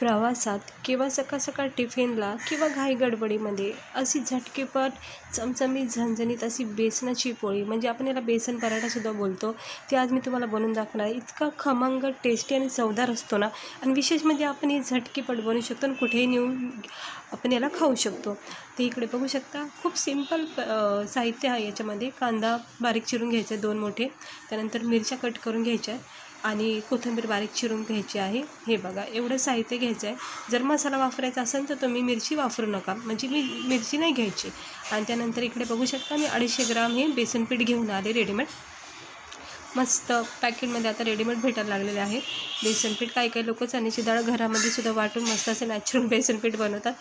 प्रवासात किंवा सकाळ सकाळ टिफिनला किंवा घाई गडबडीमध्ये अशी झटकीपट चमचमीत झणझणीत अशी बेसनाची पोळी, म्हणजे आपण याला बेसन पराठासुद्धा बोलतो, ती आज मी तुम्हाला बनवून दाखवणार आहे. इतका खमंग, टेस्टी आणि चवदार असतो ना. आणि विशेष म्हणजे आपण ही झटकीपट बनवू शकतो आणि कुठेही नेऊन आपण याला खाऊ शकतो. ते इकडे बघू शकता, खूप सिंपल साहित्य आहे याच्यामध्ये. कांदा बारीक चिरून घ्यायचा 2 मोठे, त्यानंतर मिरच्या कट करून घ्यायच्या आणि कोथिंबीर बारीक चिरून घ्यायची आहे. हे बघा, एवढं साहित्य घ्यायचं आहे. जर मसाला वापरायचा असेल तर तुम्ही मिरची वापरू नका, म्हणजे मी मिरची नाही घ्यायची. आणि त्यानंतर इकडे बघू शकता, मी 250 ग्राम हे बेसन पीठ घेऊन आले रेडीमेड. मस्त पॅकेटमध्ये आता रेडीमेड भेटायला लागलेले आहे बेसन पीठ. काही लोक चण्याची डाळ घरामध्ये सुद्धा वाटून मस्त असं नॅचरल बेसन पीठ बनवतात.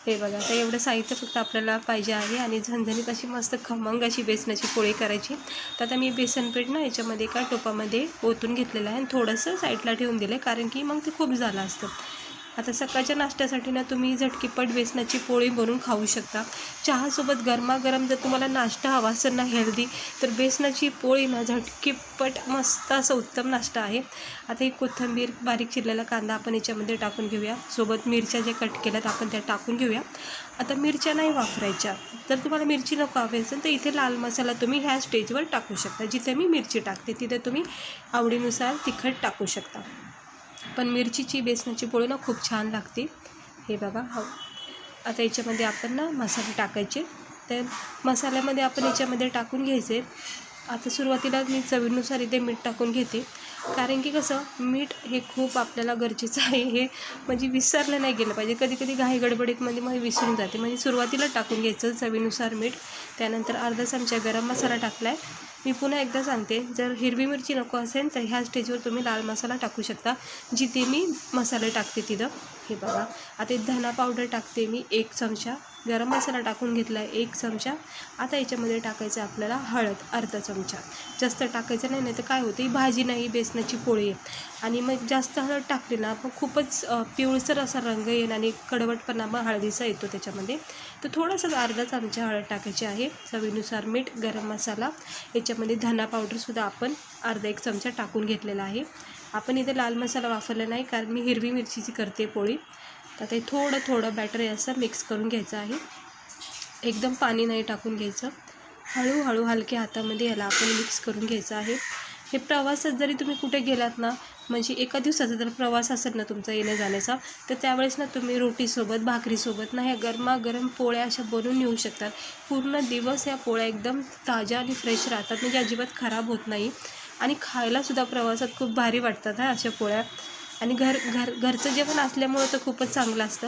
हे बघा, आता एवढं साहित्य फक्त आपल्याला पाहिजे आहे आणि झणझणीत अशी मस्त खमंग अशी बेसनाची पोळी करायची. तर आता मी बेसन पीठ ना याच्यामध्ये एका टोपामध्ये ओतून घेतलेलं आहे आणि थोडंसं साईडला ठेवून दिलं आहे, कारण की मग ते खूप झालं असतं. आता सकाळच्या नाश्त्यासाठी ना तुम्ही झटकीपट बेसनाची पोळी बनवून खाऊ शकता. चहासोबत गरमागरम जर तुम्हाला नाश्ता हवा असेल ना हेल्दी, तर बेसनाची पोळी ना झटकीपट मस्त असं उत्तम नाश्ता आहे. आता ही कोथिंबीर, बारीक चिरलेला कांदा आपण याच्यामध्ये टाकून घेऊया. सोबत मिरच्या ज्या कट केल्यात आपण त्या टाकून घेऊया. आता मिरच्या नाही वापरायच्या. जर तुम्हाला मिरची नको हवी असेल तर इथे लाल मसाला तुम्ही ह्या स्टेजवर टाकू शकता. जिथे मी मिरची टाकते तिथे तुम्ही आवडीनुसार तिखट टाकू शकता. पण मिरचीची बेसनाची पोळी ना खूप छान लागते. हे बघा, आता याच्यामध्ये आपण ना मसाले टाकायचे. तर मसाल्यामध्ये आपण याच्यामध्ये टाकून घ्यायचे. आता सुरुवातीला मी चवीनुसार इथे मीठ टाकून घेते, कारण की कसं मीठ हे खूप आपल्याला गरजेचं आहे. हे म्हणजे विसरलं नाही गेलं पाहिजे. कधी घाई गडबडीमध्ये मग विसरून जाते. म्हणजे सुरुवातीला टाकून घ्यायचं चवीनुसार मीठ. त्यानंतर अर्धा चमचा गरम मसाला टाकला आहे. मी पुन्हा एकदा सांगते, जर हिरवी मिरची नको असेल तर ह्या स्टेजवर तुम्ही लाल मसाला टाकू शकता, जिथे मी मसाले टाकते तिथं. हे बघा, आता धना पावडर टाकते मी 1 चमचा. गरम मसाला टाकून घेतला आहे 1 चमचा. आता याच्यामध्ये टाकायचं आपल्याला हळद अर्धा चमचा. जास्त टाकायचं नाही, नाही तर काय होतं, ही भाजी नाही बेसनाची पोळी आहे. आणि मग जास्त हळद टाकली ना मग खूपच पिवळसर असा रंग येईल आणि कडवटपणा मग हळदीचा येतो त्याच्यामध्ये. तर थोडंसं अर्धा चमचा हळद टाकायची आहे. चवीनुसार मीठ, गरम मसाला, याच्यामध्ये धना पावडरसुद्धा आपण अर्धा 1 चमचा टाकून घेतलेला आहे. आपण इथे लाल मसाला वापरला नाही, कारण मी हिरवी मिरचीची करते पोळी. तर ते थोडं बॅटर असं मिक्स करून घ्यायचं आहे. एकदम पाणी नाही टाकून घ्यायचं. हळूहळू हलक्या हातामध्ये याला आपण मिक्स करून घ्यायचं आहे. हे प्रवासात जरी तुम्ही कुठे गेलात ना, म्हणजे एका दिवसाचा जर प्रवास असेल ना तुमचा येण्या जाण्याचा, तर त्यावेळेस ना तुम्ही रोटीसोबत, भाकरीसोबत ना ह्या गरमागरम पोळ्या अशा बनवून नेऊ शकतात. पूर्ण दिवस ह्या पोळ्या एकदम ताज्या आणि फ्रेश राहतात, म्हणजे अजिबात खराब होत नाही. आणि खायलासुद्धा प्रवासात खूप भारी वाटतात अशा पोळ्या. आणि घरचं जेवण असल्यामुळं तर खूपच चांगलं असतं.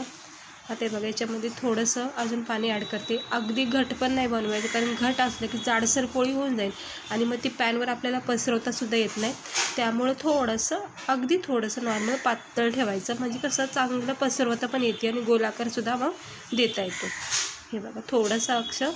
आता हे बघा, याच्यामध्ये थोडंसं अजून पाणी ॲड करते. अगदी घट पण नाही बनवायचं, कारण घट असलं की जाडसर पोळी होऊन जाईल आणि मग ती पॅनवर आपल्याला पसरवतासुद्धा येत नाही. त्यामुळं अगदी थोडंसं नॉर्मल पातळ ठेवायचं, म्हणजे कसं चांगलं पसरवता पण येते आणि गोलाकारसुद्धा मग देता येतो. हे बघा, थोडंसं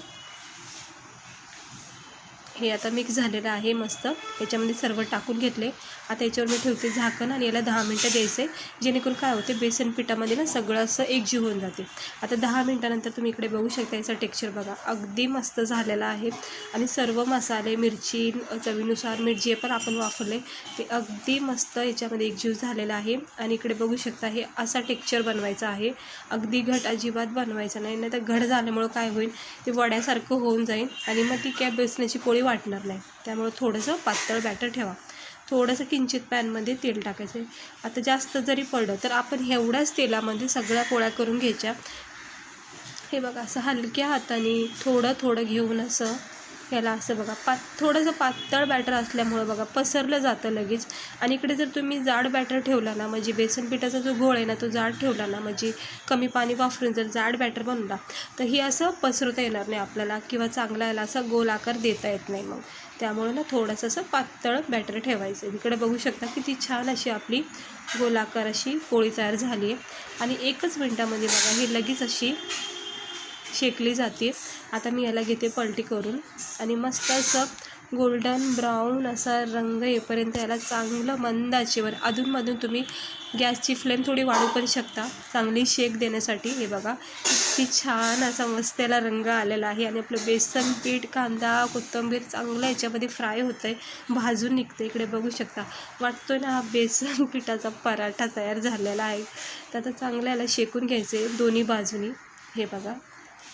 हे आता मिक्स झालेलं आहे मस्त. याच्यामध्ये सर्व टाकून घेतले. आता याच्यावर मी ठेवते झाकण आणि याला 10 मिनटं द्यायचे, जेणेकरून काय होते, बेसन पिठामध्ये ना सगळं असं एकजीव होऊन जाते. आता 10 मिनटानंतर तुम्ही इकडे बघू शकता, याचा टेक्स्चर बघा, अगदी मस्त झालेला आहे. आणि सर्व मसाले, मिरची, चवीनुसार मीठ जे पण आपण वापरले ते अगदी मस्त याच्यामध्ये एकजीव झालेला आहे. आणि इकडे बघू शकता, हे असा टेक्स्चर बनवायचा आहे. अगदी घट अजिबात बनवायचं नाही, नाही तर घट झाल्यामुळं काय होईल, ते वड्यासारखं होऊन जाईल आणि मग ती काय बेसनाची पोळी वाटणार नाही. त्यामुळे थोडंसं पातळ बॅटर ठेवा. थोडंसं किंचित पॅनमध्ये तेल टाकायचं आहे. आता जास्त जरी पडलं तर आपण एवढ्याच तेलामध्ये सगळ्या पोळ्या करून घ्यायच्या. हे बघा, असं हलक्या हाताने थोडं घेऊन असं याला असं बघा थोडंसं पातळ बॅटर असल्यामुळं बघा पसरलं जातं लगेच. आणि इकडे जर तुम्ही जाड बॅटर ठेवला ना, म्हणजे बेसन पिठाचा जो घोळ आहे ना तो जाड ठेवला ना, म्हणजे कमी पाणी वापरून जर जाड बॅटर बनवला तर ही असं पसरवता येणार नाही आपल्याला, किंवा चांगला याला असा गोल आकार देता येत नाही. मग त्यामुळे ना थोडंसं असं पातळ बॅटर ठेवायचं. इकडे बघू शकता किती छान अशी आपली गोलाकार अशी पोळी तयार झाली आहे. आणि 1च मिनटामध्ये बघा ही लगेच अशी शेकली जाते. आता मी याला घेते पलटी करून आणि मस्त असं गोल्डन ब्राऊन असा रंग येईपर्यंत याला चांगलं मंद आचेवर अधूनमधून तुम्ही गॅसची फ्लेम थोडी वाढवू पण शकता चांगली शेक देण्यासाठी. हे बघा किती छान असा मस्त याला रंग आलेला आहे आणि आपलं बेसन पीठ, कांदा, कोथिंबीर चांगलं याच्यामध्ये फ्राय होतं आहे, भाजून निघतं. इकडे बघू शकता, वाटतोय ना हा बेसन पिठाचा पराठा तयार झालेला आहे. तर आता चांगलं याला शेकून घ्यायचं आहे दोन्ही बाजूनी. हे बघा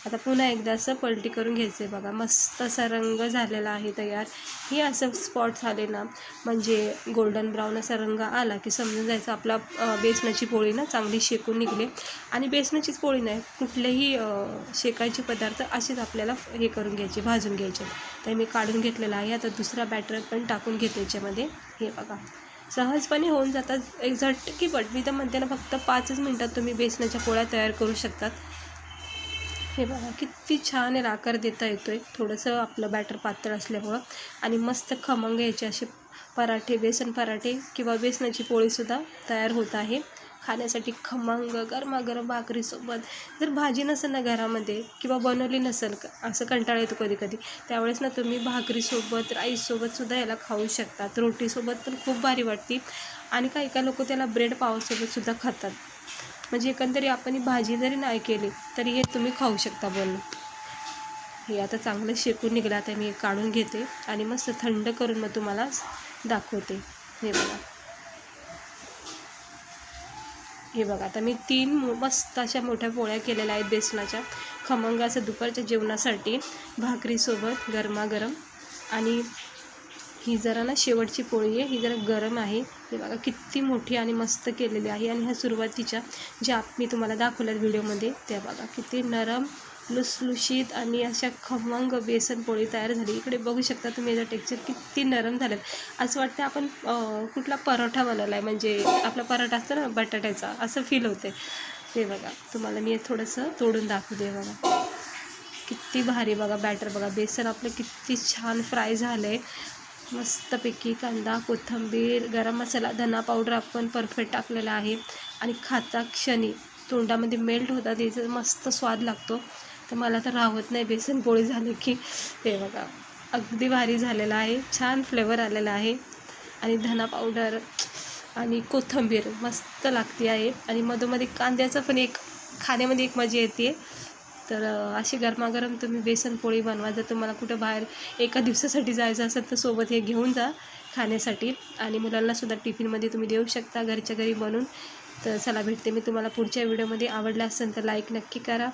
आता पुन्हा एकदा असं पलटी करून घ्यायचं आहे. बघा मस्त असा रंग झालेला आहे तयार. हे असं स्पॉट्स आले ना म्हणजे गोल्डन ब्राऊन असा रंग आला की समजून जायचं आपला बेसनाची पोळी ना चांगली शेकून निघली. आणि बेसनाचीच पोळी नाही, कुठलेही शेकायचे पदार्थ असेच आपल्याला हे करून घ्यायचे, भाजून घ्यायचे. तर मी काढून घेतलेला आहे. आता दुसरा बॅटर पण टाकून घेते याच्यामध्ये. हे बघा सहजपणे होऊन जातात, एक झटकीपट. मी तर म्हणते ना फक्त 5च मिनटात तुम्ही बेसनाच्या पोळ्या तयार करू शकतात. हे बघा किती छान याला आकार देता येतो आहे, थोडंसं आपलं बॅटर पातळ असल्यामुळं. आणि मस्त खमंग याचे असे पराठे, बेसन पराठे किंवा बेसनाची पोळीसुद्धा तयार होत आहे. खाण्यासाठी खमंग गरमागरम भाकरीसोबत. जर भाजी नसेल ना घरामध्ये किंवा बनवली नसेल, असं कंटाळा येतो कधी कधी, त्यावेळेस ना तुम्ही भाकरीसोबत, राईससोबतसुद्धा याला खाऊ शकतात. रोटीसोबत पण खूप भारी वाटते. आणि काही काही लोक त्याला ब्रेड पावसोबतसुद्धा खातात. म्हणजे एकंदरी आपण भाजी जरी नाही केली तरी हे तुम्ही खाऊ शकता बनवून. हे आता चांगलं शेकून निघलं. आता मी काढून घेते आणि मस्त थंड करून मग तुम्हाला दाखवते. हे बघा, हे बघा आता मी 3 मस्त अशा मोठ्या पोळ्या केलेल्या आहेत बेसनाच्या, खमंग असं दुपारच्या जेवणासाठी भाकरीसोबत गरमागरम. आणि ही जरा ना शेवटची पोळी आहे, ही जरा गरम आहे. हे बघा किती मोठी आणि मस्त केलेली आहे. आणि ह्या सुरुवातीच्या ज्या मी तुम्हाला दाखवल्यात व्हिडिओमध्ये त्या बघा किती नरम, लुसलुशीत आणि अशा खमंग बेसन पोळी तयार झाली. इकडे बघू शकता तुम्ही याचं टेक्स्चर किती नरम झालं. असं वाटतं आपण कुठला परोठा बनवला आहे, म्हणजे आपला पराठा असतो ना बटाट्याचा, असं फील होते. हे बघा तुम्हाला मी थोडंसं तोडून दाखवते. बघा किती भारी. बघा बॅटर बघा, बेसन आपलं किती छान फ्राय झालं आहे मस्तपैकी. कांदा, कोथिंबीर, गरम मसाला, धना पावडर आपण परफेक्ट टाकलेला आहे. आणि खाता क्षणी तोंडामध्ये मेल्ट होतात, त्याचा मस्त स्वाद लागतो. तर मला तर राहत नाही बेसन पोळी झाली की. हे बघा अगदी भारी झालेलं आहे, छान फ्लेवर आलेला आहे. आणि धना पावडर आणि कोथिंबीर मस्त लागते आहे. आणि मधोमध्ये कांद्याचं पण एक खाण्यामध्ये एक मजा येते. तर अशी गरमागरम तुम्ही बेसन पोळी बनवा. जर तुम्हाला कुठं बाहेर एका दिवसासाठी जायचं असेल तर सोबत हे घेऊन जा खाण्यासाठी. आणि मुलांनासुद्धा टिफिनमध्ये तुम्ही देऊ शकता घरच्या घरी बनवून. तर चला भेटते मी तुम्हाला पुढच्या व्हिडिओमध्ये. आवडला असेल तर लाईक नक्की करा.